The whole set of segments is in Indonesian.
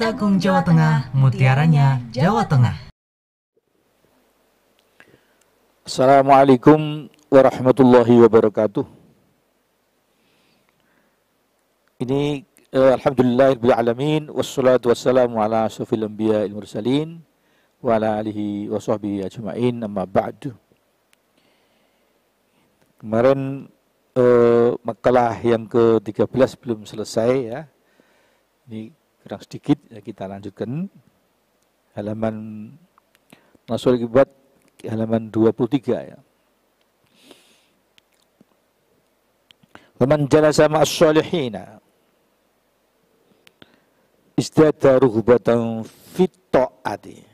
Jagung Jawa Tengah, mutiaranya Jawa Tengah. Assalamualaikum warahmatullahi wabarakatuh. Ini alhamdulillahirabbil alamin wassalatu wassalamu ala asyrofil anbiya'il mursalin wa ala alihi wa sahbihi ajma'in, amma ba'du. Kemarin makalah yang ke-13 belum selesai ya. Ini kurang sedikit ya, kita lanjutkan halaman Nasul Ibat halaman 23 ya. Waman jalasa ma'as salihina izdada rughbatan fit ta'ati.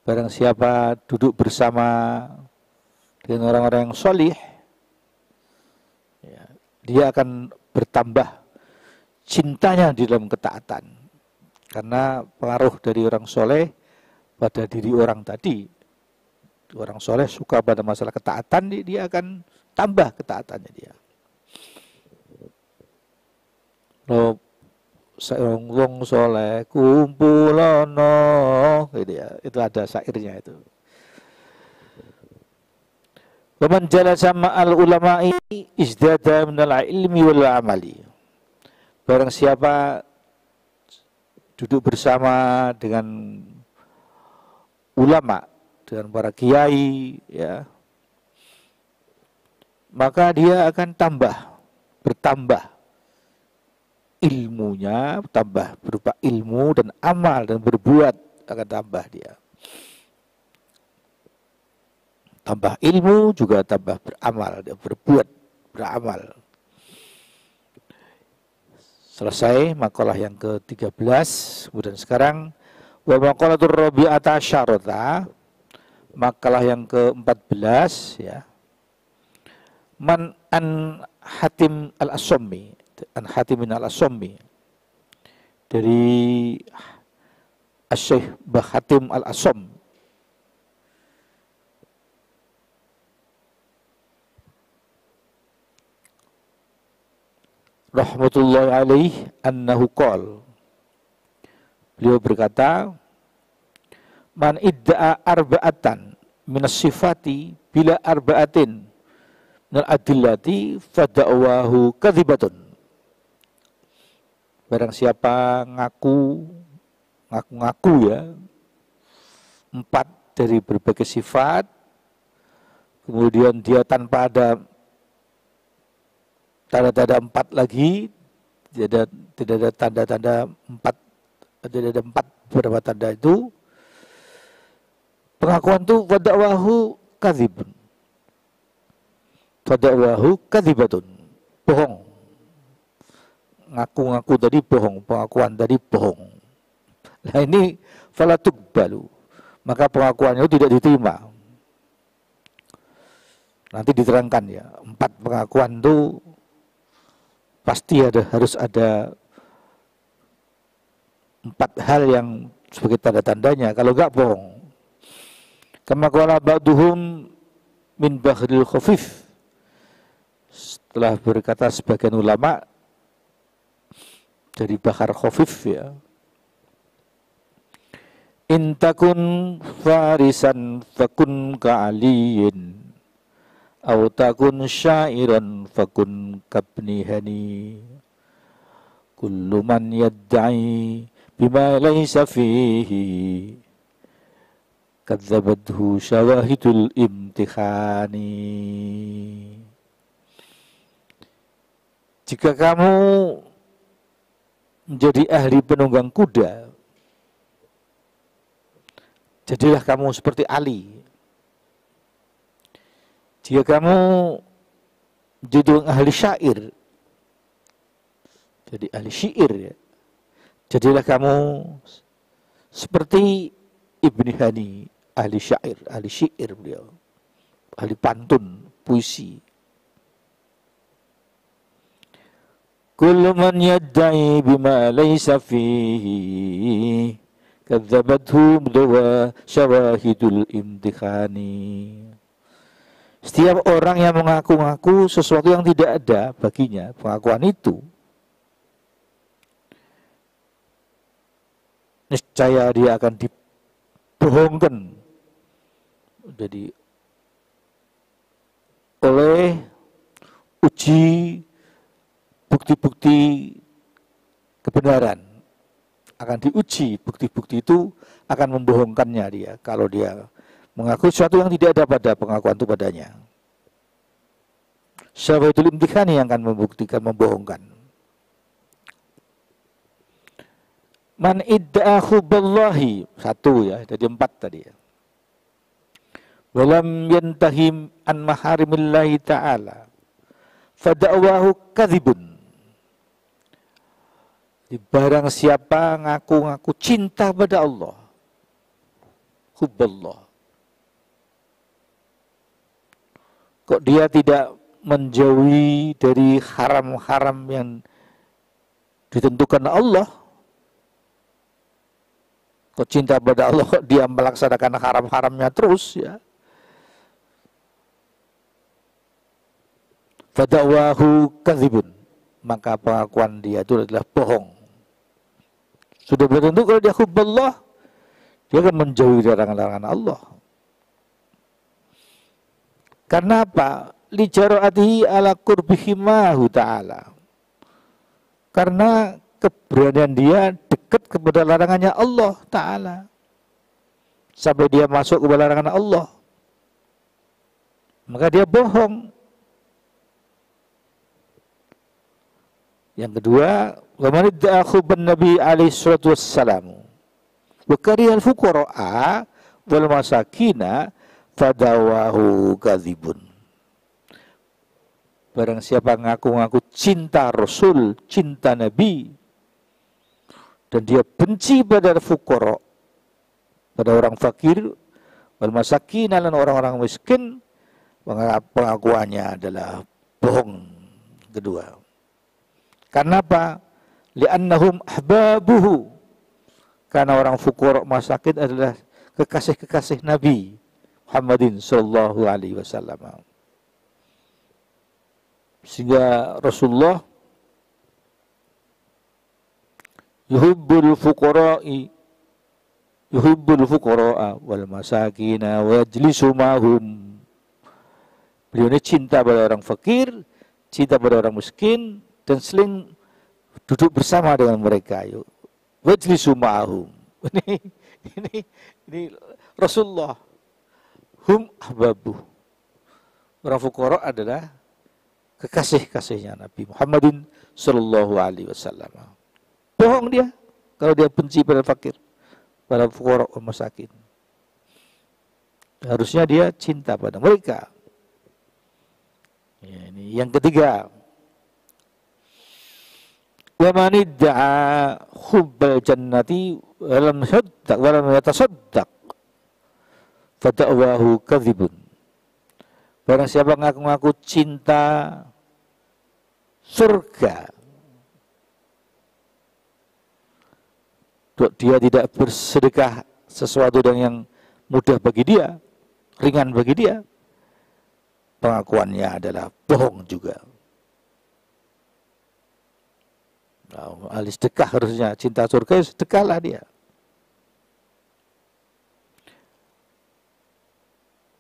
Barang siapa duduk bersama dengan orang-orang yang solih ya, dia akan bertambah cintanya di dalam ketaatan, karena pengaruh dari orang soleh pada diri orang tadi. Orang soleh suka pada masalah ketaatan, dia akan tambah ketaatannya dia. Lo wong soleh kumpulono, gitu ya, itu ada syairnya itu. Waman jalasa ma'al ulama'i izdada minal ilmi wal amali. Barang siapa duduk bersama dengan ulama, dengan para kiai ya, maka dia akan bertambah ilmunya, tambah berupa ilmu dan amal, dan berbuat akan tambah dia. Tambah ilmu juga tambah beramal, dia berbuat, beramal. Selesai makalah yang ke-13. Kemudian sekarang wa maqalatur rabi'ata asyarata, makalah yang ke-14 ya. Man an Hatim al-Asommi, an Hatimin al-Asommi, dari Asy-Syaikh Hatim al-Asom. Rahmatullahi alaih annahu qol, beliau berkata, man idda'a arba'atan minas sifati bila arba'atin minal adillati fada'wahu kadhibatun. Barang siapa ngaku ya 4 dari berbagai sifat, kemudian dia tanpa ada tanda-tanda 4 lagi, tidak ada tanda-tanda 4, tidak ada 4 beberapa tanda itu, pengakuan itu fada'wahu kadzibun, fada'wahu kadzibatun, bohong. Ngaku-ngaku tadi bohong, pengakuan tadi bohong. Nah ini falatukbalu, maka pengakuannya itu tidak diterima. Nanti diterangkan ya, 4 pengakuan itu pasti harus ada 4 hal yang sebagai tanda-tandanya, kalau enggak bohong. Kama qala ba'duhum min bahril khafif, setelah berkata sebagian ulama dari bahar khafif ya, in takun farisan fakun ka'aliyin aw takun syairan fakun kabni hani, kullu man yadda'i bima laysa fihi kadzabathu syawahidul imtihani. Jika kamu menjadi ahli penunggang kuda, jadilah kamu seperti Ali. Jika kamu jadi ahli syair, jadi ahli syair ya, jadilah kamu seperti Ibni Hani, ahli syair, ahli syair beliau, ahli pantun, puisi. Kullu man yadda'i bima laysa fihi kadzabathu dawa syawahidul imtihani. Setiap orang yang mengaku-ngaku sesuatu yang tidak ada baginya, pengakuan itu niscaya dia akan dibohongkan. Jadi oleh uji bukti-bukti kebenaran, akan diuji bukti-bukti itu akan membohongkannya dia kalau dia mengaku sesuatu yang tidak ada pada pengakuan itu padanya. Syahwatul imtikhani yang akan membuktikan membohongkan. Man idda'a hubballahi, satu ya, jadi 4 tadi ya. Walam yantahim an maharimillahi ta'ala fada'wahu kadhibun. Di barang siapa ngaku-ngaku cinta pada Allah, hubballah, kok dia tidak menjauhi dari haram-haram yang ditentukan Allah, kok cinta pada Allah, kok dia melaksanakan haram-haramnya terus ya. Fada'wahu kadzibun, maka pengakuan dia itu adalah bohong. Sudah tentu kalau dia hubballah, dia akan menjauhi larangan-larangan Allah. Karena apa? Li jara'atihi ala qurbihimahu ta'ala. Karena keberanian dia dekat kepada larangannya Allah Ta'ala. Sampai dia masuk kepada larangan Allah, maka dia bohong. Yang kedua, wa man idda'a hubban nabi alaihi salatu wassalamu wa karihal fuqara'a wal masakina fadawahu kadzibun. Barang siapa ngaku-ngaku cinta Rasul, cinta Nabi, dan dia benci pada fuqara, pada orang fakir, wal masakin, dan orang-orang miskin, pengakuannya adalah bohong. Kedua, karena apa? Li'annahum ahbabuhu, karena orang fuqara masakin adalah kekasih-kekasih Nabi Muhammadin sallallahu alaihi wasallam. Sehingga Rasulullah yuhibbul fuqara'a wal masakina wa yajlisu ma'hum. Beliau ini cinta pada orang fakir, cinta pada orang miskin, dan seling duduk bersama dengan mereka. Wajlisu ma'hum. Ini Rasulullah. Hum ahbabu. Orang fuqara adalah kekasih-kasihnya Nabi Muhammadin sallallahu alaihi wasallam. Bohong dia kalau dia benci pada fakir, pada fuqara wal masakin. Harusnya dia cinta pada mereka. Ya, ini yang ketiga. Wa man idda'a hubbal jannati wa lam yatasaddaq fada'wahu kadzibun. Barang siapa ngaku-ngaku cinta surga, dia tidak bersedekah sesuatu yang mudah bagi dia, ringan bagi dia, pengakuannya adalah bohong juga. Nah, ahli sedekah harusnya cinta surga, sedekahlah dia.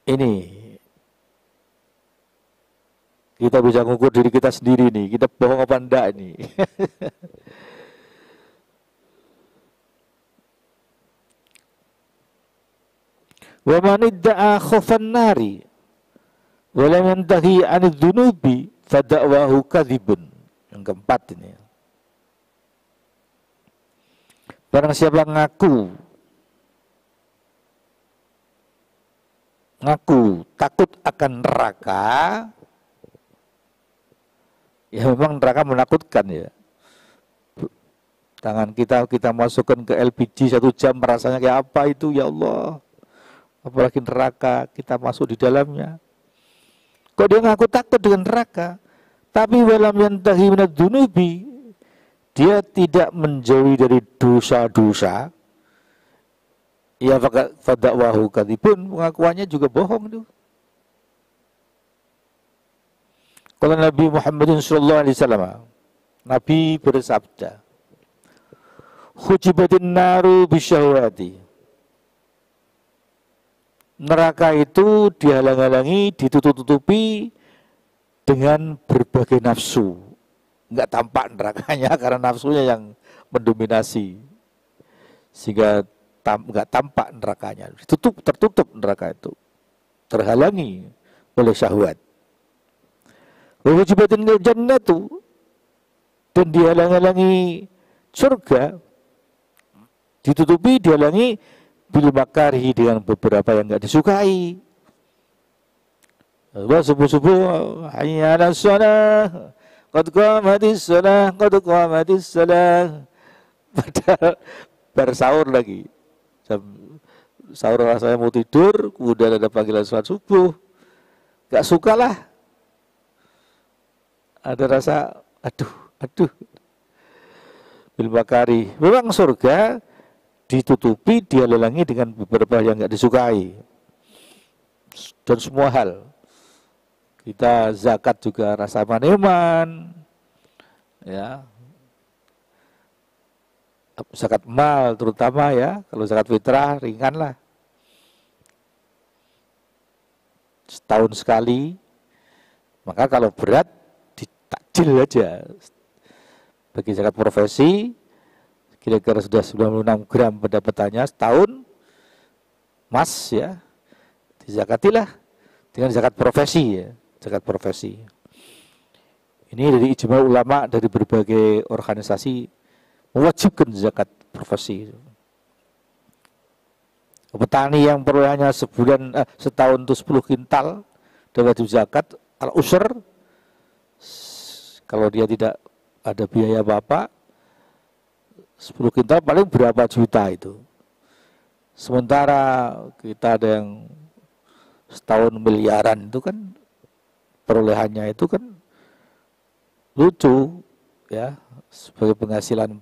Ini kita bisa mengukur diri kita sendiri nih, kita bohong apa enggak nih. Wa man idda'a khaufan nari wa lam yantahi 'anil dzunubi fada'wahu kadzibun. Yang keempat ini. Barang siapa ngaku takut akan neraka, ya memang neraka menakutkan ya. Tangan kita masukkan ke LPG 1 jam, rasanya kayak apa itu ya Allah. Apalagi neraka, kita masuk di dalamnya. Kok dia ngaku takut dengan neraka, tapi walam yantahi minadz dzunubi, dia tidak menjauhi dari dosa-dosa, ya fada'wahu kadzibun, pengakuannya juga bohong itu. Kalau Nabi Muhammadin sallallahu alaihi wasallam, Nabi bersabda, Hujibatin naru bisyahwati. Neraka itu dihalang-halangi, ditutup-tutupi dengan berbagai nafsu. Enggak tampak nerakanya karena nafsunya yang mendominasi. Sehingga enggak tampak nerakanya. Tertutup neraka itu. Terhalangi oleh syahwat. Wa hujibatin jannatu, dan dihalang-halangi surga, ditutupi, dihalangi bil makarihi, dengan beberapa yang enggak disukai. Subuh-subuh hayya 'alas shalah, qad qamatis shalah, qad qamatis shalah. Padahal baru sahur lagi. Jam sahur rasanya mau tidur, kemudian ada panggilan salat subuh. Enggak sukalah. Ada rasa aduh. Bil makari. Memang surga ditutupi, dihalangi dengan beberapa yang enggak disukai. Dan semua hal. Kita zakat juga rasa maneman. Ya. Zakat mal terutama ya, kalau zakat fitrah ringan lah. Setahun sekali. Maka kalau berat ditakjil aja. Bagi zakat profesi kira-kira sudah 96 gram pendapatannya setahun, mas ya, dizakatilah dengan zakat profesi ya, zakat profesi. Ini dari ijma ulama dari berbagai organisasi mewajibkan zakat profesi. Petani yang perolehannya setahun itu 10 kintal dan wajib zakat al-usr, kalau dia tidak ada biaya apa-apa, 10 kintal paling berapa juta itu. Sementara kita ada yang setahun miliaran, itu kan perolehannya itu kan lucu ya, sebagai penghasilan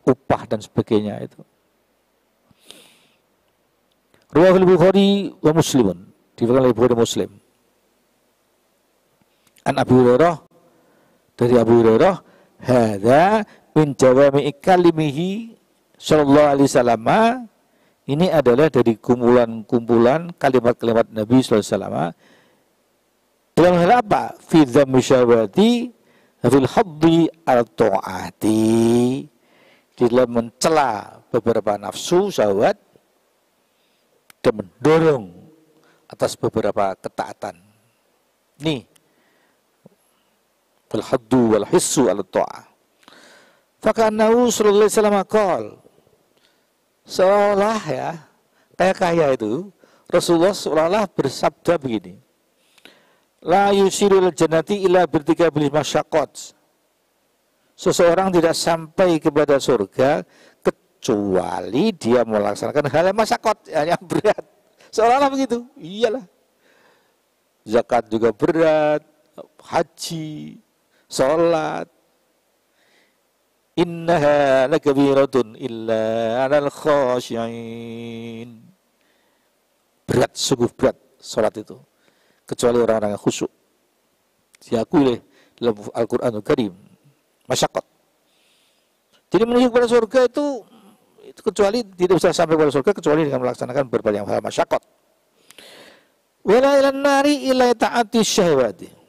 upah dan sebagainya itu. Riwayat Bukhari wa Muslimun, diriwayatkan oleh Bukhari Muslim. An Abu Hurairah, dari Abu Hurairah, hadza min jawami'i kalimihi sallallahu alaihi wasallam, ini adalah dari kumpulan kalimat-kalimat Nabi sallallahu alaihi wasallam dalam hal apa? Fi dzammi syahwati fil haddi al-ta'ati, dalam mencela beberapa nafsu syahwat dan mendorong atas beberapa ketaatan. Nih, fil haddu wal hissu al-ta'ah. Fakanahu sallallahu alaihi wasallam qol, seolah ya, kayak itu Rasulullah seolah bersabda begini, la yusirul jannati illa bertiga bil masyaqqat, seseorang tidak sampai kepada surga kecuali dia melaksanakan hal yang masyaqqat, yang berat. Seolah-olah begitu. Iyalah, zakat juga berat, haji, sholat. Innaha lakabiratun illa 'alal khashi'in. Berat, sungguh berat salat itu, kecuali orang-orang yang khusyuk. Diakui oleh dalam Al-Qur'anul Karim masyaqqat. Jadi menuju kepada surga itu kecuali tidak bisa sampai kepada surga kecuali dengan melaksanakan berbagai hal masyaqqat. Wala ilan nari illa ta'ati syahwati.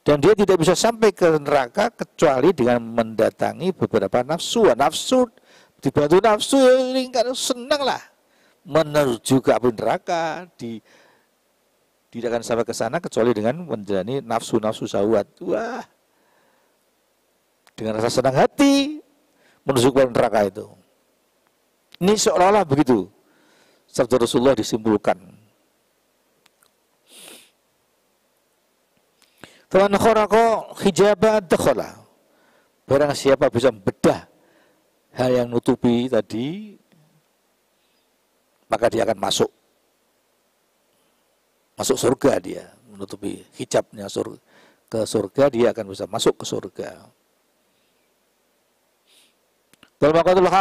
Dan dia tidak bisa sampai ke neraka kecuali dengan mendatangi beberapa nafsu. Nafsu, dibantu nafsu, ya senang lah menuju ke api neraka. Tidak akan sampai ke sana kecuali dengan menjalani nafsu-nafsu syahwat. Wah, dengan rasa senang hati menuju ke neraka itu. Ini seolah-olah begitu sabda Rasulullah disimpulkan. Faman kharaqa hijaba dakhala. Barang siapa bisa membedah hal yang nutupi tadi, maka dia akan masuk surga. Dia menutupi hijabnya ke surga, dia akan bisa masuk ke surga. Dalam maqalatul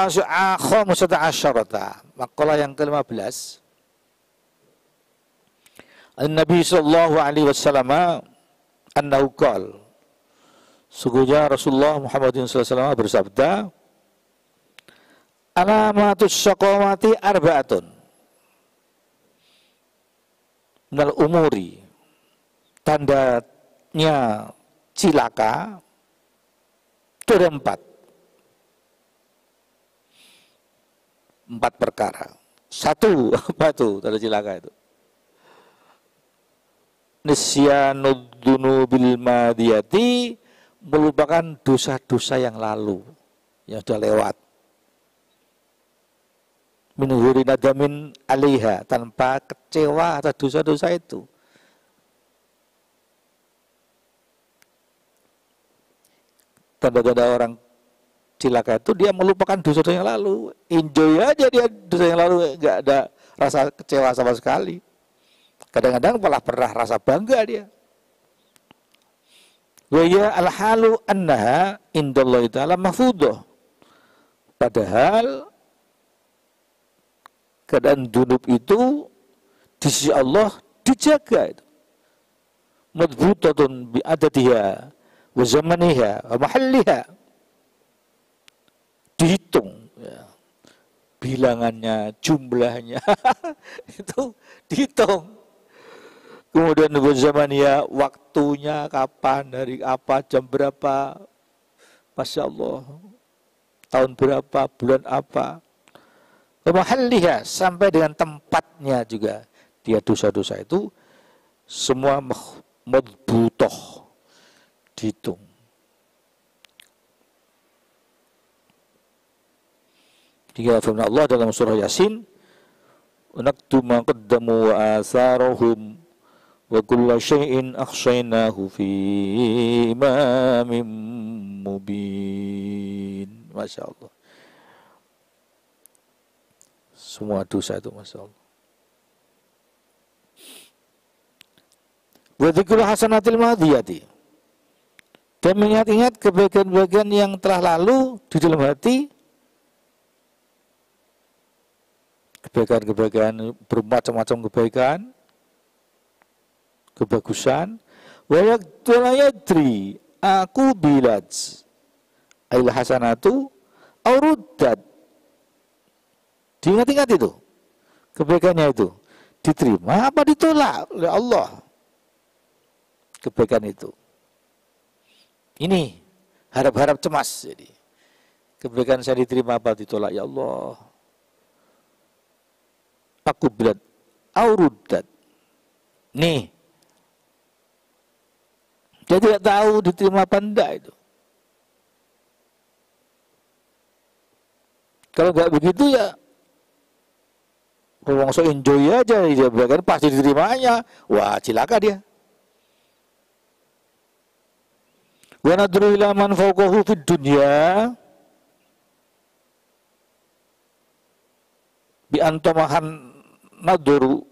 khamsata asyarata, makalah yang ke-15, Nabi sallallahu alaihi wasallam annahu qala, sungguhnya Rasulullah Muhammad SAW bersabda, Alamatus syaqawati arba'atun. Minal umuri. Tandanya cilaka itu ada 4. 4 perkara. 1, apa itu tanda cilaka itu? Nisyanud dzunubil madiyati, melupakan dosa-dosa yang lalu, yang sudah lewat. Min ghairi nadamin 'alaiha, tanpa kecewa atas dosa-dosa itu. Tanda-tanda orang cilaka itu dia melupakan dosa-dosa yang lalu, enjoy aja dia dosa yang lalu, nggak ada rasa kecewa sama sekali. Kadang-kadang malah pernah rasa bangga dia. Wa ya al-halu annaha indallahi ta'ala mahfudhah. Padahal keadaan dzunub itu di sisi Allah dijaga itu. Madbutatun bi adatiha wa zamaniha wa mahalliha. Dihitung ya. Bilangannya, jumlahnya itu dihitung. Kemudian zamaniha, waktunya kapan, hari apa, jam berapa, Masya Allah, tahun berapa, bulan apa, wa mahalliha, sampai dengan tempatnya juga. Dia dosa-dosa itu semua madbutoh, dihitung. Jika firman Allah dalam surah Yasin, "Naktu ma qaddamu wa atharahum wa kulla syai'in akhshainahu fi imamin mubin." Masya Allah. Semua dosa itu Masya Allah. Wa dzikrul hasanatil madiyati, dan mengingat-ingat kebaikan-kebaikan yang telah lalu di dalam hati. Kebaikan-kebaikan, bermacam-macam kebaikan, kebagusan. Wa yaqtula aku bilaj ail hasanatu auruddat. Diingat-ingat itu kebaikannya itu diterima apa ditolak oleh Allah, kebaikan itu. Ini harap-harap cemas. Jadi kebaikan saya diterima apa ditolak ya Allah. Aku bilat auruddat. Nih, dia tidak tahu diterima apa enggak itu. Kalau enggak begitu ya, kalau so enjoy aja dia bilang pasti diterimanya. Wah, cilaka dia. Wa nadru ila man fawqahu fid dunya bi antamahan nadru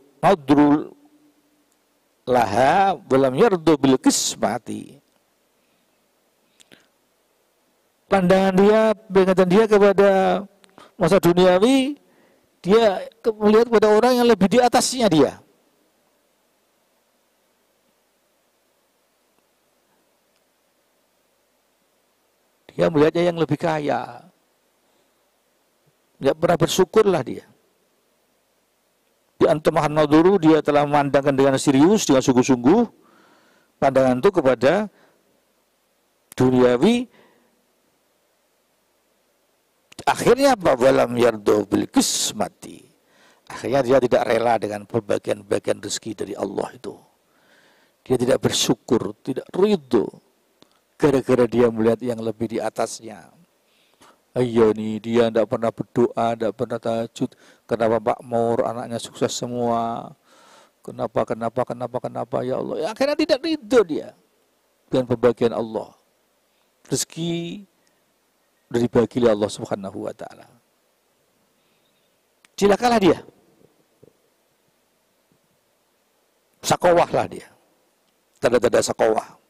laha walam yardu bil qismati. Pandangan dia, peringatan dia kepada masa duniawi, dia melihat kepada orang yang lebih di atasnya dia. Dia melihatnya yang lebih kaya. Tidak pernah bersyukurlah dia. Di antamahan naduru, dia telah memandangkan dengan serius, dengan sungguh-sungguh pandangan itu kepada duniawi. Akhirnya apa? Walam yardo bil qismati. Akhirnya dia tidak rela dengan pembagian-bagian rezeki dari Allah itu. Dia tidak bersyukur, tidak ridho, gara-gara dia melihat yang lebih di atasnya. Ayo nih, dia tidak pernah berdoa, tidak pernah tahajud. Kenapa makmur, anaknya sukses semua? Kenapa ya Allah? Ya, akhirnya tidak ridho dia dengan pembagian Allah. Rezeki dari bagi Allah Subhanahu wa ta'ala. Cilakalah dia. Sakowahlah dia. Tanda-tanda sakowah.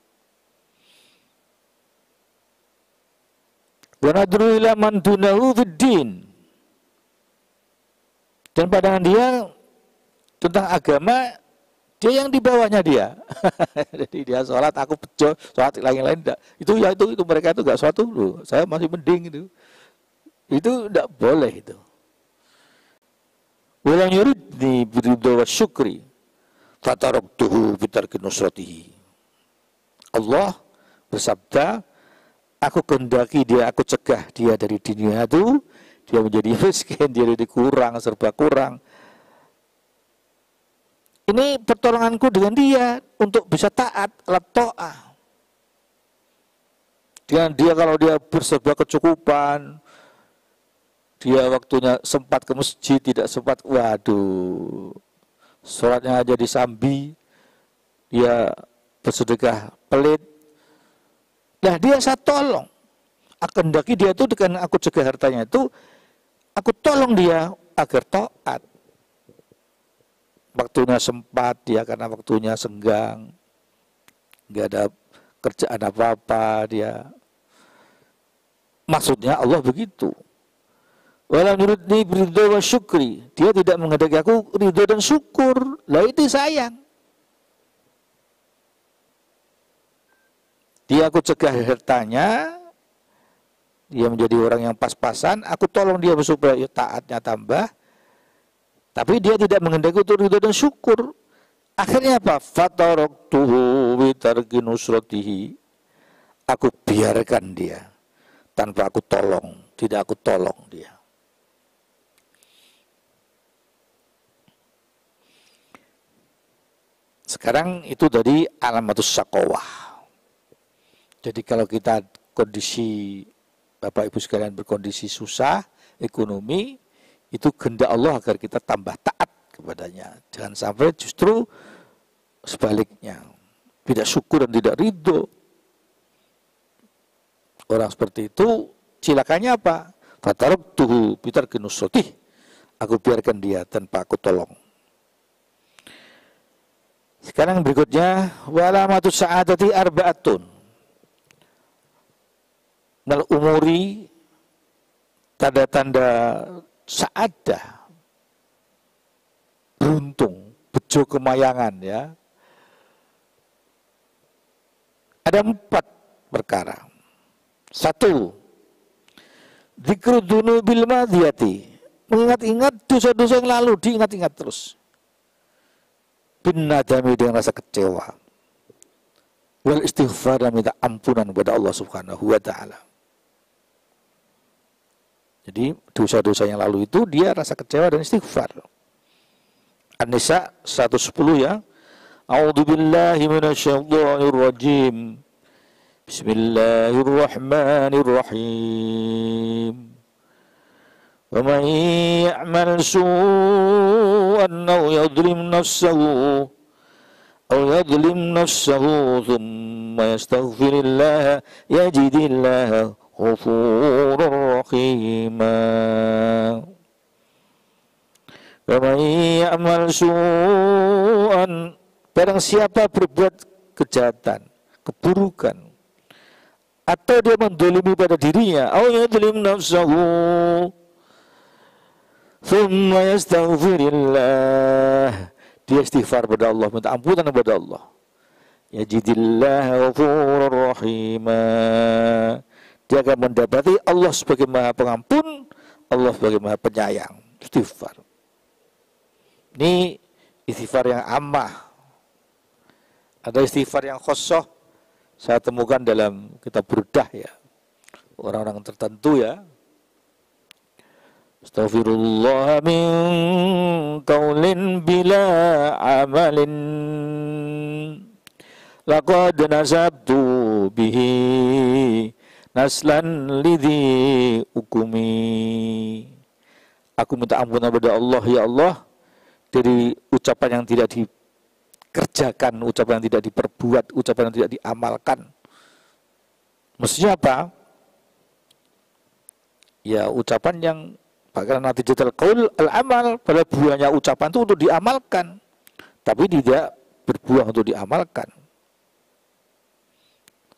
Wa nadru ila man dunahu fid din. Dan pandangan dia tentang agama, dia yang di bawahnya dia. Jadi dia sholat, aku bejo, sholat lain-lain enggak. Itu mereka itu enggak sholat dulu. Saya masih mending itu. Itu tidak boleh itu. Walam yuridni biridha wa syukri fataraktuhu bitarki nusratihi. Allah bersabda, aku kehendaki dia, aku cegah dia dari dunia itu, dia menjadi miskin, dia jadi kurang, serba kurang. Ini pertolonganku dengan dia untuk bisa taat, alat ta'ah. Dengan dia kalau dia berserba kecukupan, dia waktunya sempat ke masjid, tidak sempat, waduh, sholatnya aja disambi, dia bersedekah pelit. Nah dia saya tolong. Aku hendaki dia itu dengan aku cegah hartanya itu, aku tolong dia agar taat. Waktunya sempat dia karena waktunya senggang, nggak ada kerjaan apa-apa dia. Maksudnya Allah begitu. Walam yuridni biridha wa syukri. Dia tidak menghendaki aku ridho dan syukur. Lah itu sayang. Dia aku cegah hartanya, dia menjadi orang yang pas-pasan, aku tolong dia supaya taatnya tambah. Tapi dia tidak menghendaki untuk ridho dan syukur. Akhirnya apa? Fataraktuhu bitarki nusratihi. Aku biarkan dia tanpa aku tolong, tidak aku tolong dia. Sekarang itu dari alamatus syaqawah. Jadi kalau kita kondisi Bapak Ibu sekalian berkondisi susah, ekonomi, itu kehendak Allah agar kita tambah taat kepadanya. Jangan sampai justru sebaliknya, tidak syukur dan tidak ridho. Orang seperti itu cilakannya apa? Fataraktuhu bitarki nusratih. Aku biarkan dia tanpa aku tolong. Sekarang berikutnya, walamatus sa'adati arba'atun. Nal umuri, tanda-tanda sa'adah, beruntung, bejo kemayangan ya. Ada 4 perkara. 1, dzikru dzunubil madhiyati. Mengingat-ingat dosa-dosa yang lalu, diingat-ingat terus. Bin nadami dengan rasa kecewa. Wal istighfar, dan minta ampunan kepada Allah Subhanahu wa taala. Jadi dosa-dosa yang lalu itu dia rasa kecewa dan istighfar. An-Nisa 110 ya. A'udzubillahi minasyaitonir rajim. Bismillahirrahmanirrahim. Wa man ya'mal su'an aw yadhlim nafsahu thumma yastaghfirillah yajidillah ghafurur rahima. Wa man ya'mal su'an, barang siapa berbuat kejahatan, keburukan, atau dia mendolimi pada dirinya, aw yadhlim nafsahu thumma yastaghfirillah, dia istighfar pada Allah, minta ampunan kepada Allah, yajidillah ghafurur rahima, dia akan mendapati Allah sebagai Maha Pengampun, Allah sebagai Maha Penyayang. Istighfar ini istighfar yang ammah. Ada istighfar yang khosoh, saya temukan dalam kitab Burdah ya, orang-orang tertentu ya. Astaghfirullah min qaulin bila amalin laqad nasabtu bihi naslan lidhi ukumi. Aku minta ampunan kepada Allah, ya Allah, dari ucapan yang tidak dikerjakan, ucapan yang tidak diperbuat, ucapan yang tidak diamalkan. Maksudnya apa? Ya ucapan yang bahkan nanti jadal qaul al-amal, pada buahnya ucapan itu untuk diamalkan, tapi tidak berbuah untuk diamalkan.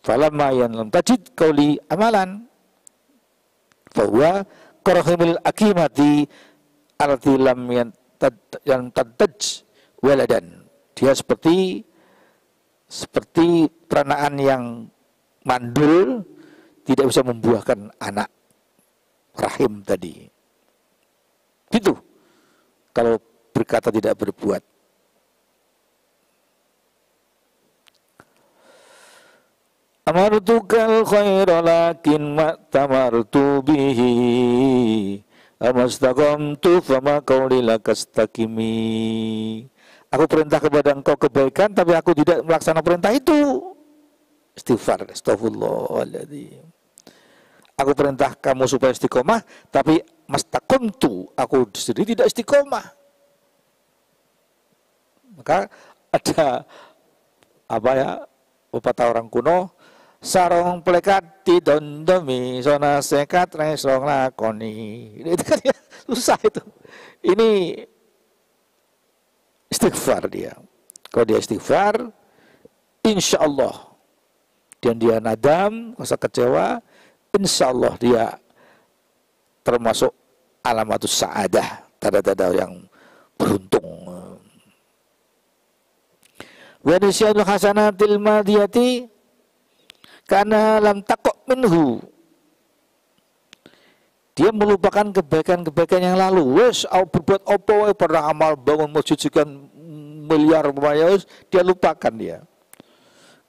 Falamma yan lam tajid qauli amalan fahuwa karahimil akimati alati lam yang tadaj waladan. Dia seperti peranaan yang mandul, tidak bisa membuahkan anak. rahim tadi. Gitu. Kalau berkata tidak berbuat. Amartukal khaira lakin ma'tamartu bihi amastaqamtu fama qawli lakastakimi. Aku perintah kepada engkau kebaikan tapi aku tidak melaksanakan perintah itu. Istighfar, astagfirullahaladzim. Aku perintah kamu supaya istiqomah tapi mastaqamtu, aku sendiri tidak istiqomah. Maka ada pepatah orang kuno, sarong plekat didondomi sona sekat resong lakoni. Itu kan ya, susah itu. Ini istighfar dia. Kalau dia istighfar, insya Allah, dan dia nadam, rasa kecewa, insya Allah dia termasuk alamatus sa'adah, tanda-tanda yang beruntung. Wa nisyanu hasanatil madiyati karena lam takok minhu. Dia melupakan kebaikan-kebaikan yang lalu. Wes berbuat apa wae, pernah amal bangun masjid sekian miliar rupiah, dia lupakan dia.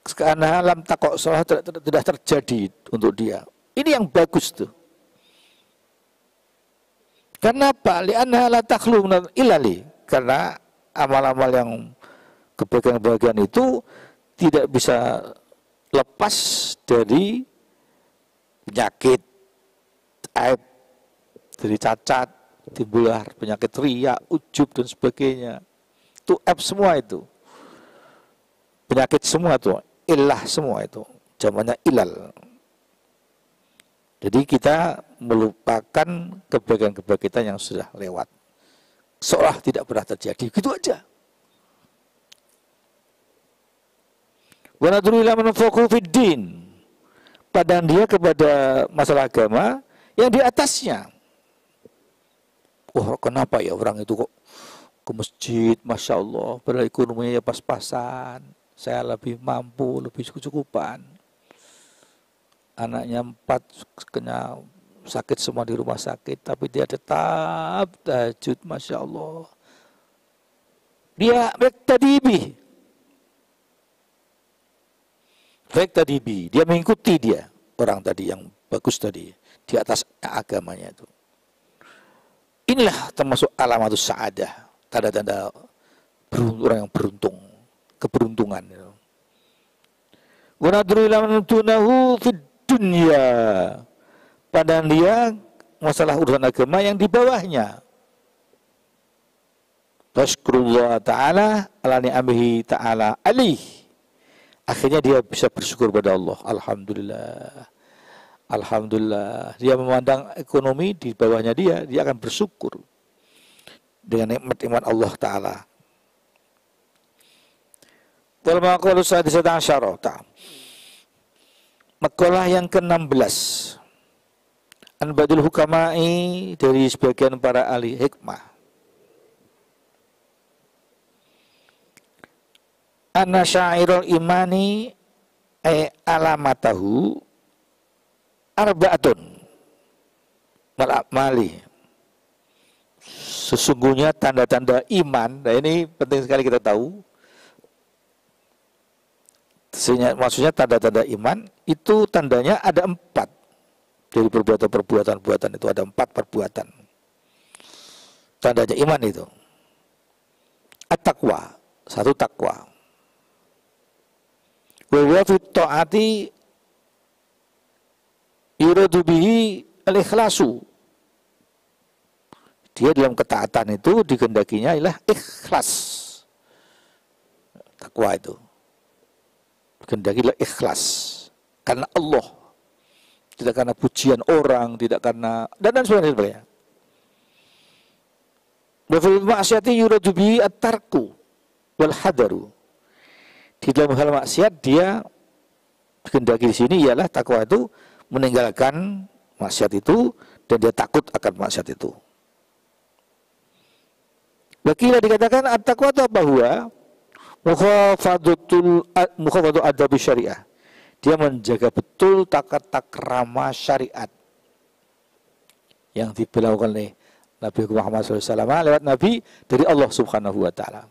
Karena lam takok salah tidak terjadi untuk dia. Ini yang bagus tuh. Karena apa? Li'anna la takhlu min ilali. Karena amal-amal yang kebaikan-kebaikan itu tidak bisa lepas dari penyakit, aib, dari cacat, timbul penyakit riya, ujub dan sebagainya. Itu aib semua itu. Penyakit semua itu, ilah semua itu. Zamannya ilal. Jadi kita melupakan kebaikan-kebaikan yang sudah lewat. Seolah tidak pernah terjadi. Gitu aja. Wa nadru ila man fawqa fiddin. Padahal dia kepada masalah agama yang di atasnya. Oh, kenapa ya orang itu kok ke masjid, Masya Allah, padahal ekonominya pas-pasan, saya lebih mampu, lebih cukupan. Anaknya 4 kena sakit semua di rumah sakit, tapi dia tetap tahajud, Masya Allah. Dia tadi, dia mengikuti dia orang tadi yang bagus tadi di atas agamanya itu. Inilah termasuk alamatus sa'adah, tanda-tanda orang yang beruntung, keberuntungan. Wa nadru ila man tunahu fid dunya. Padahal dia masalah urusan agama yang di bawahnya. Tashkurullah ta'ala ala ni'amihi ta'ala alih. Akhirnya dia bisa bersyukur pada Allah. Alhamdulillah. Alhamdulillah. Dia memandang ekonomi di bawahnya dia akan bersyukur dengan nikmat-nikmat Allah Ta'ala. Wal maqalu sadisata asyara. Makalah yang ke-16. An badul hukama'i, dari sebagian para ahli hikmah. Anna syairul imani alamatahu arba'atun mal'amali. Sesungguhnya tanda-tanda iman, nah ini penting sekali kita tahu. Maksudnya tanda-tanda iman itu tandanya ada 4. Dari perbuatan-perbuatan itu ada 4 perbuatan. Tandanya iman itu. At-taqwa, 1 takwa. Wa fi ta'ati yuradu bihi al-ikhlasu. Dia dalam ketaatan itu dikehendakinya ialah ikhlas. Takwa itu dikehendakilah ikhlas karena Allah, tidak karena pujian orang, tidak karena dan sebagainya. Wa fil ma'siyati yuradu bihi at-tarku wal hadaru. Di dalam hal maksiat dia dikehendaki di sini ialah takwa itu meninggalkan maksiat itu dan dia takut akan maksiat itu. Wakilah dikatakan at-taqwa itu bahwa mukhafadatu adab syariah. Dia menjaga betul tata krama syariat. yang diberlakukan oleh Nabi Muhammad SAW lewat Nabi dari Allah Subhanahu wa Ta'ala.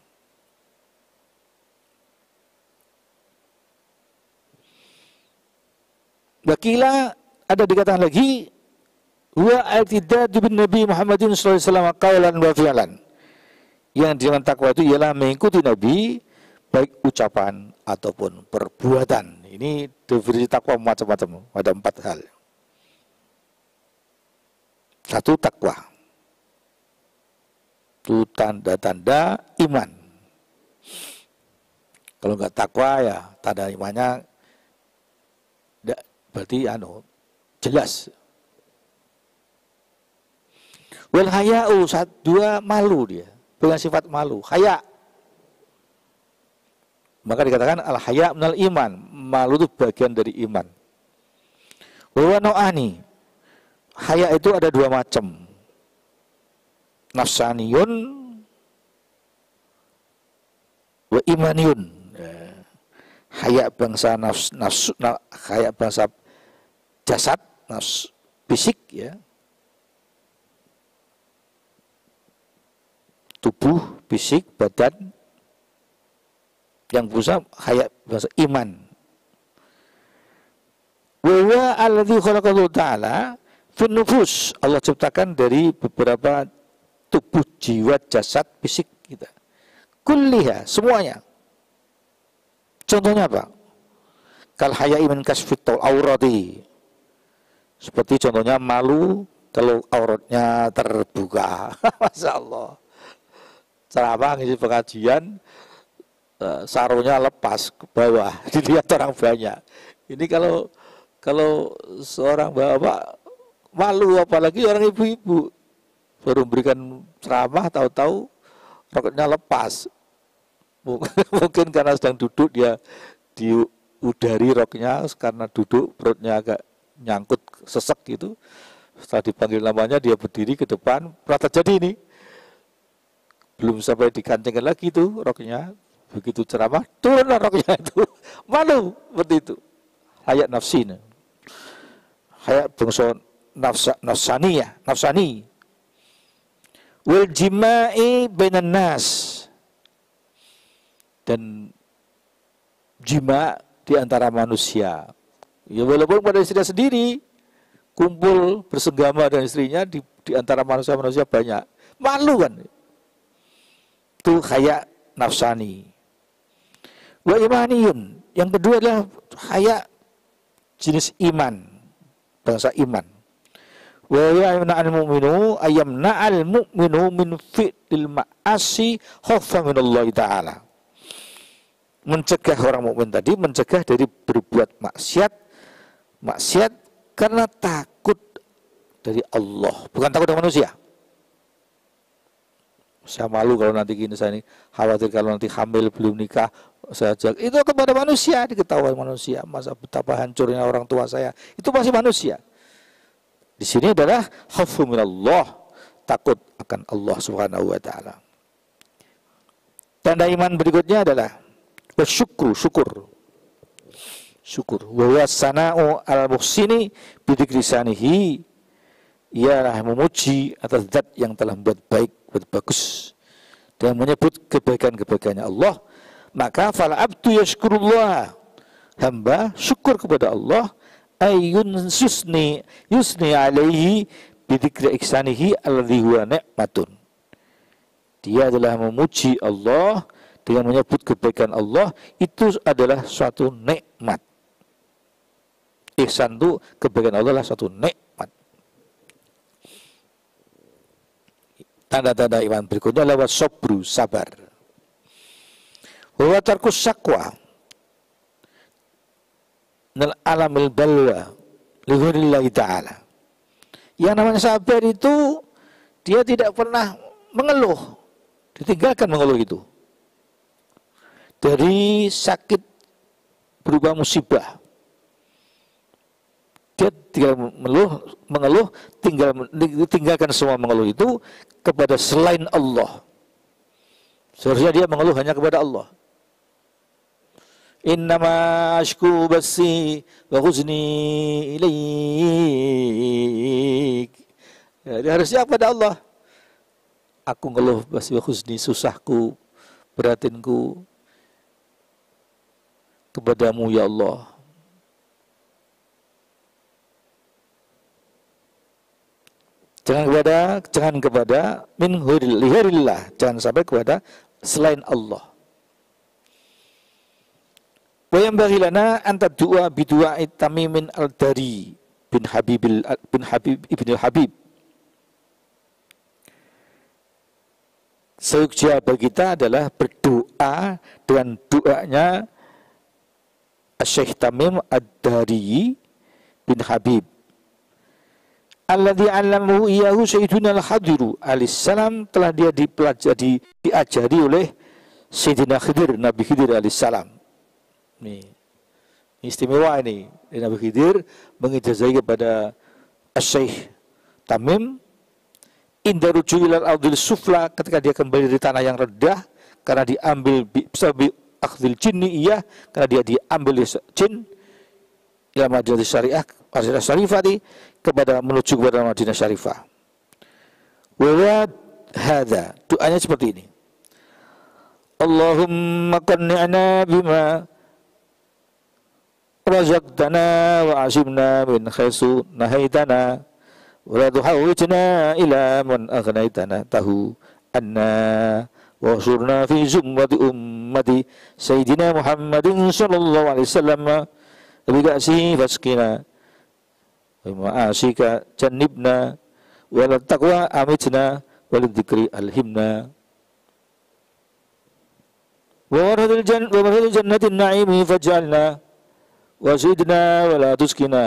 Wakila ada dikatakan lagi wa al-tidadu bin Nabi Muhammadin sallallahu alaihi wasallam qaulan wa fi'lan. Yang dengan takwa itu ialah mengikuti Nabi baik ucapan ataupun perbuatan. Ini definisi takwa macam-macam, ada 4 hal. 1, takwa. Itu tanda-tanda iman. Kalau enggak takwa ya tanda imannya berarti jelas. Wal haya'u, 2, malu dia, dengan sifat malu, haya. Maka dikatakan al haya' minal iman, malu itu bagian dari iman. Wa nau'ani, haya itu ada 2 macam. Nafsaniyun wa imaniyun. Haya bangsa nafsu, haya bangsa jasad, nafsu fisik ya. Tubuh, fisik, badan. Yang berusaha haya bahasa iman. Wa huwa alladzi khalaqahu ta'ala fin nufus. Allah ciptakan dari beberapa tubuh, jiwa, jasad, fisik kita. Kulliha, semuanya. Contohnya apa? Kal haya'i min kasfit aurati. Seperti contohnya malu kalau auratnya terbuka. Masya Allah. Ceramah ngisi pengajian, sarungnya lepas ke bawah, dilihat orang banyak. Ini kalau seorang bapak malu, apalagi orang ibu-ibu baru memberikan ceramah, tahu-tahu roknya lepas. Mungkin karena sedang duduk dia diudari roknya, karena duduk perutnya agak nyangkut sesek gitu. Setelah dipanggil namanya dia berdiri ke depan, pernah terjadi ini. Belum sampai dikancingkan lagi itu roknya, begitu ceramah turunlah roknya itu, malu seperti itu. Hayat nafsi, hayat bangsa nafsani. Wal jima'i bainan nas, dan jima di antara manusia. Ya walaupun pada istrinya sendiri kumpul bersenggama dengan istrinya di antara manusia banyak, malu kan? Itu haya nafsani. Wa imaniyun, yang kedua adalah haya jenis iman, bangsa iman. Wa yamna'al mu'minu ayyamna'al mu'minu min fi'lil ma'asi khawfan minallahi ta'ala. Mencegah orang mukmin tadi, mencegah dari berbuat maksiat karena takut dari Allah, bukan takut dari manusia. Saya malu kalau nanti gini, saya ini khawatir kalau nanti hamil belum nikah saya jaga. Itu kepada manusia, diketahui manusia. Masa betapa hancurnya orang tua saya, itu masih manusia. Di sini adalah khaufu minallah, takut akan Allah Subhanahu wa taala. Tanda iman berikutnya adalah syukur. Wa huwa sana'u al-muhsini bi dzikri sanihi, ialah memuji atas zat yang telah membuat baik, buat bagus, dan menyebut kebaikan-kebaikannya Allah. Maka fala abdu yashkurullah, hamba syukur kepada Allah, yusni alaihi bidzikri ihsanihi alladhi huwa ni'matun. Dia adalah memuji Allah dengan menyebut kebaikan Allah, itu adalah suatu nikmat. Ihsan itu kebaikan Allah adalah suatu nikmat. Tanda-tanda iman berikutnya lewat sabru, sabar. Wa tarkus syakwa nal alamil balwa li ghairillah ta'ala. Yang namanya sabar itu dia tidak pernah mengeluh, ditinggalkan mengeluh itu. Dari sakit berupa musibah, dia tinggal mengeluh, tinggalkan semua mengeluh itu kepada selain Allah. Seharusnya dia mengeluh hanya kepada Allah. Innama ashku basi wa huzni ilaik. Ya, dia harusnya pada Allah. Aku ngeluh basi husni, susahku, beratinku kepadamu ya Allah. Jangan kepada min ghairirillah, jangan sampai kepada selain Allah. Wa yanbaghi lana an tad'a bi du'a'i Tamim al-Dari bin Habib ibn al-Habib. Seyogyanya bagi kita adalah berdoa dengan doanya Syekh Tamim ad-Dari bin Habib. Alladzi 'allamahu iyyahu Sayyiduna al-Khadiru alaihissalam, telah dia diajari oleh Sayyidina Khidir, Nabi Khidir alaihissalam. Nih, istimewa ini. Nabi Khidir mengijazai kepada Syekh Tamim inda ruju'il al-ardhil sufla, ketika dia kembali dari tanah yang rendah karena diambil bi akhdil jinni, iya, karena dia diambil jin ila Madinah Syariah, Madinah Syarifah, kepada menuju kepada Madinah Syarifah. Wa hadza, doanya seperti ini. Allahumma qanni'na bima razaqtana wa asimna min khaisu nahaitana wa la tuhawwijna ila man aghnaitana tahu anna wa surna fi zumrati ummati sayyidina Muhammadin sallallahu alaihi wasallam bi ka'si faskina wa ma'asika jannibna wa la taqwa amitna wa lidzikri alhimna wa waradil jannatin na'imi faj'alna wa zidna wa la tuskina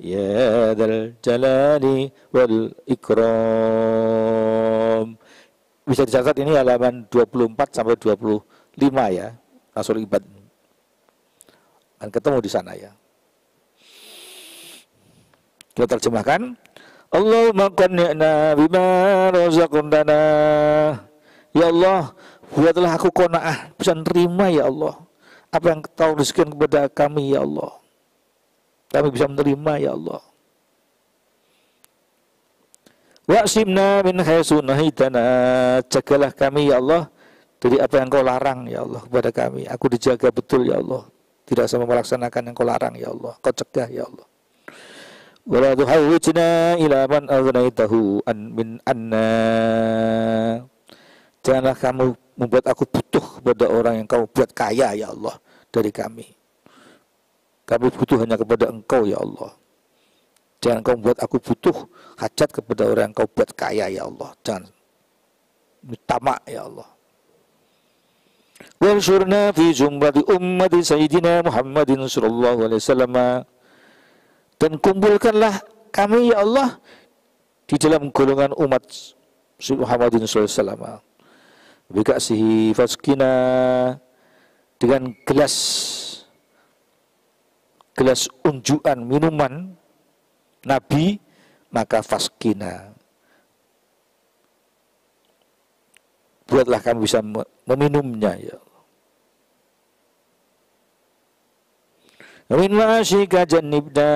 ya dzal jalali wal ikram. Bisa dicatat, ini halaman 24 sampai 25 ya, Rasul Ibad. Dan ketemu di sana ya. Kita terjemahkan. Allahumma qanni'na bima razaqtana. Ya Allah, buatlah aku qanaah, bisa menerima ya Allah apa yang Kau rezekikan kepada kami ya Allah. Kami bisa menerima ya Allah. Wa'simna min haitsu nahaitana, jagalah kami ya Allah dari apa yang Kau larang ya Allah kepada kami. Aku dijaga betul ya Allah, tidak sama melaksanakan yang Kau larang ya Allah. Kau cegah ya Allah. Wala tuhawwijna ila man aghnaitahu min anna, janganlah kamu membuat aku butuh kepada orang yang Kau buat kaya ya Allah dari kami. Kami butuh hanya kepada Engkau ya Allah. Jangan Kau buat aku butuh hajat kepada orang yang Kau buat kaya ya Allah. Jangan tamak ya Allah. Wa ansurna fi zumrati ummati sayyidina Muhammadin sallallahu alaihi wasallam, dan kumpulkanlah kami ya Allah di dalam golongan umat Muhammadin sallallahu alaihi wasallam. Bikasihi faskina, dengan gelas unjukan minuman Nabi, maka faskina, buatlah kami bisa meminumnya ya Allah. Min ma'asyika jannibna,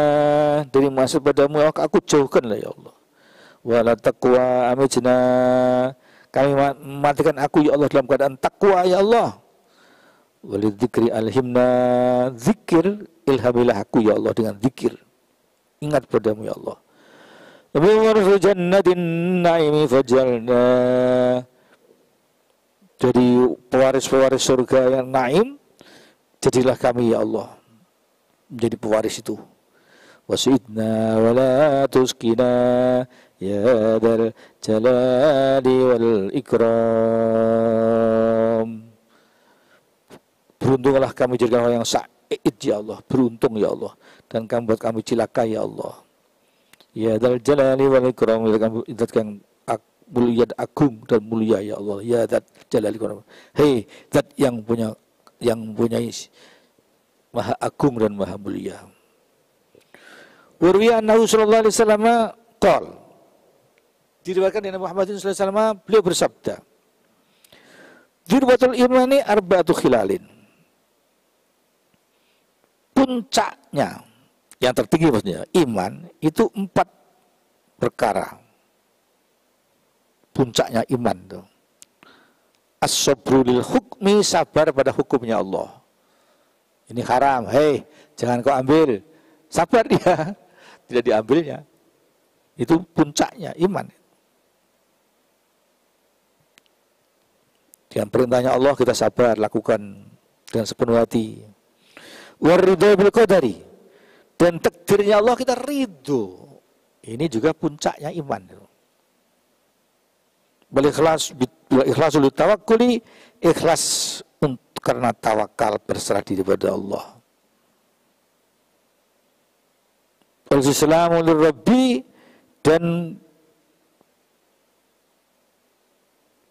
dari maksud padamu aku jauhkanlah ya Allah. Wala taqwa amitna, kami matikan aku ya Allah dalam keadaan takwa ya Allah. Walidzikri alhimna, zikir ilhamilah aku ya Allah dengan zikir, ingat padamu ya Allah. Wa jannatin na'imi fajalna, jadi pewaris-pewaris surga yang naim, jadilah kami ya Allah menjadi pewaris itu. Wasidna wala tuskina ya dzal jalali wal ikram. Beruntunglah kami jadikan orang yang sa'id ya Allah, beruntung ya Allah, dan kamu buat kami cilaka ya Allah. Ya dzal jalali wal ikram, zat yang mulia, agung dan mulia ya Allah. Ya zat jalali wal ikram, hei zat yang mempunyai maha agung dan maha mulia. Warwiya annahu sallallahu alaihi wasallam qol, diriwayatkan dari Muhammad sallallahu alaihi wasallam, beliau bersabda, dzirwatul imani arba'atu khilalin, puncaknya yang tertinggi maksudnya iman itu 4 perkara. puncaknya iman tuh. As-sabru lil hukmi, sabar pada hukumnya Allah. Ini haram, hei jangan kau ambil. Sabar dia, tidak diambilnya. Itu puncaknya iman. Dengan perintahnya Allah kita sabar, lakukan dengan sepenuh hati. Waridho bil qadari, dan takdirnya Allah kita ridho. Ini juga puncaknya iman. Ikhlasul tawakkuli, ikhlas karena tawakal, berserah diri pada Allah. Wal-islamu lirabbi, dan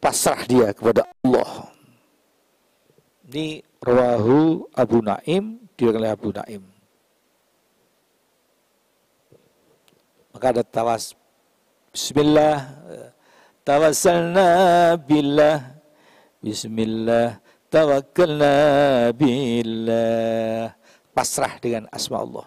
pasrah dia kepada Allah. Ini rawahu Abu Naim, diriwayatkan oleh Abu Naim. Maka ada Bismillah, tawassalna billah, Bismillah, tawakkalna billah. Pasrah dengan asma Allah.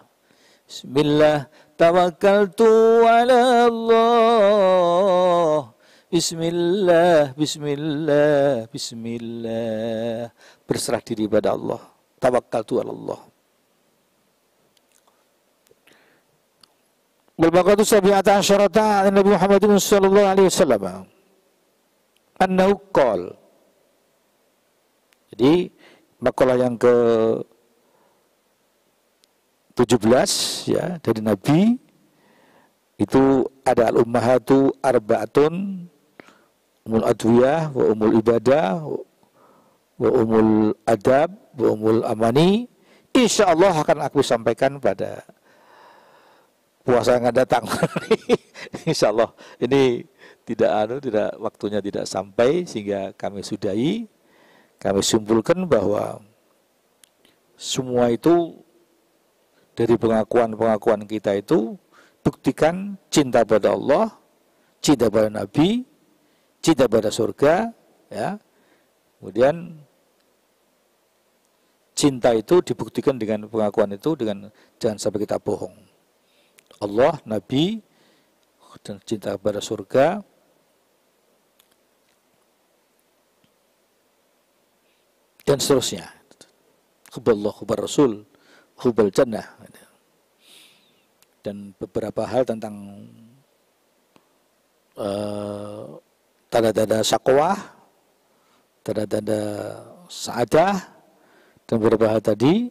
Bismillah, tawakkaltu ala Allah. Bismillah, Bismillah, Bismillah. Berserah diri pada Allah. Tawakkaltu ala Allah. Wal-baqatu sabi'ata asyarata Nabi Muhammadin sallallahu alaihi wasallam. Annahu qala. Jadi makalah yang ke 17 ya dari Nabi itu ada al-ummahatu arba'atun, umul adwiyah wa umul ibadah wa umul adab wa umul amani. Insyaallah akan aku sampaikan pada puasa yang akan datang. Insyaallah ini tidak waktunya tidak sampai sehingga kami sudahi. Kami simpulkan bahwa semua itu dari pengakuan kita itu buktikan cinta pada Allah, cinta pada Nabi, cinta pada surga, ya. Kemudian cinta itu dibuktikan dengan pengakuan itu dengan jangan sampai kita bohong. Allah, Nabi, dan cinta pada surga. Dan seterusnya. Hubballah, hubbar Rasul, hubbal jannah. Dan beberapa hal tentang tanda-tanda syaqwah, tanda-tanda sa'adah, dan beberapa hal tadi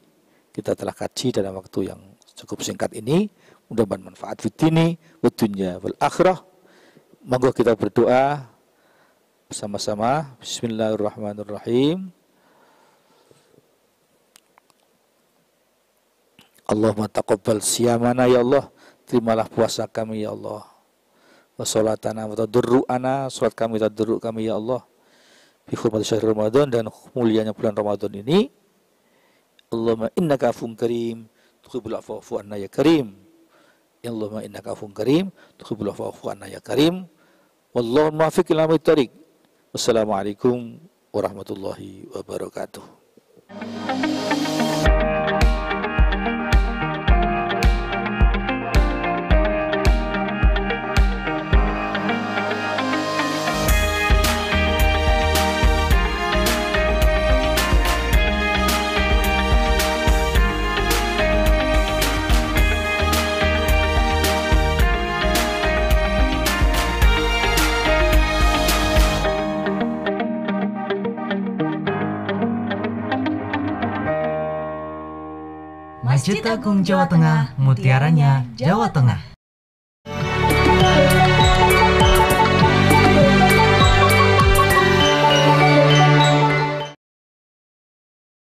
kita telah kaji dalam waktu yang cukup singkat ini. Mudah-mudahan manfaat fitini, wa dunya wal akhirah. Monggo kita berdoa bersama-sama. Bismillahirrahmanirrahim. Allahumma taqabbal siyamana ya Allah, terimalah puasa kami ya Allah. Wa sholatana wa tadurru'ana, sholat kami tadurru' kami ya Allah. Bi hurmati syahr Ramadan, dan mulianya bulan Ramadan ini. Allahumma innaka afuwwun karim, tuhibbul afwa fa'fu anna ya karim. Ya Allahumma innaka afuwwun karim, tuhibbul afwa fa'fu anna ya karim. Wallahu muwaffiq ila aqwamit thoriq. Wassalamualaikum warahmatullahi wabarakatuh. Masjid Agung Jawa Tengah, mutiaranya Jawa Tengah.